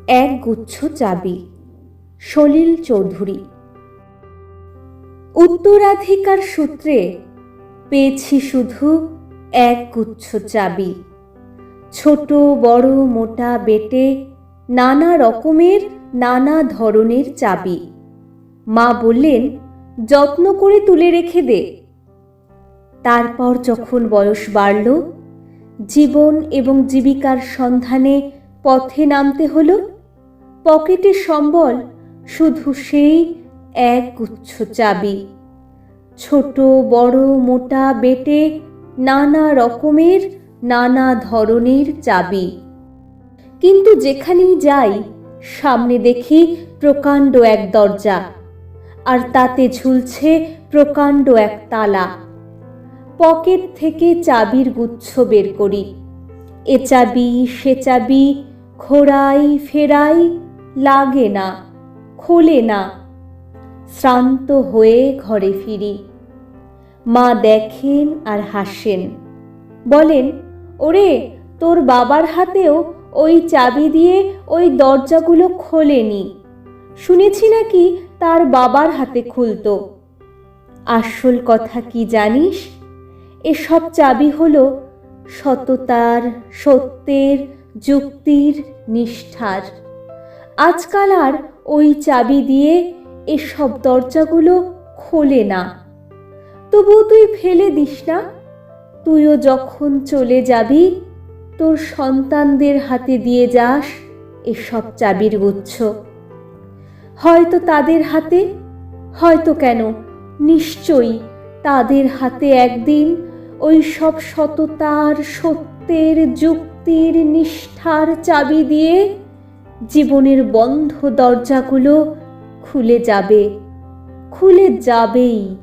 এক গুচ্ছ চাবি। সলিল চৌধুরী। উত্তরাধিকার সূত্রে পেয়েছি শুধু এক গুচ্ছ চাবি। ছোট বড় মোটা বেটে নানা রকমের নানা ধরনের চাবি। মা বললেন, যত্ন করে তুলে রেখে দে। তারপর যখন বয়স বাড়ল, জীবন এবং জীবিকার সন্ধানে পথে নামতে হলো, পকেটে সম্বল শুধু সেই এক গুচ্ছ চাবি। ছোট বড় মোটা বেটে নানা রকমের নানা ধরনের চাবি। কিন্তু যেখানেই যাই, সামনে দেখি প্রকাণ্ড এক দরজা, আর তাতে ঝুলছে প্রকাণ্ড এক তালা। পকেট থেকে চাবির গুচ্ছ বের করি। এ চাবি সে চাবি ঘোরাই ফেরাই, লাগে না, খোলে না। শ্রান্ত হয়ে ঘরে ফিরি। মা দেখেন আর হাসেন, বলেন, ওরে, তোর বাবার হাতেও ওই চাবি দিয়ে ওই দরজাগুলো খোলেনি। শুনেছি নাকি তার বাবার হাতে খুলতো। আসল কথা কি জানিস? এসব চাবি হলো সততার, সত্যের, যুক্তির, নিষ্ঠার। আজকাল আর ওই চাবি দিয়ে এসব দরজাগুলো খোলে না। তবু তুই ফেলে দিস না। তুইও যখন চলে যাবি, তোর সন্তানদের হাতে দিয়ে যাস এসব চাবির গুচ্ছ। হয়তো তাদের হাতে, হয়তো কেন, নিশ্চয়ই তাদের হাতে একদিন ওই সব সততার, সত্যের, যুক্তির, নিষ্ঠার চাবি দিয়ে জীবনের বন্ধ দরজাগুলো খুলে যাবে, খুলে যাবেই।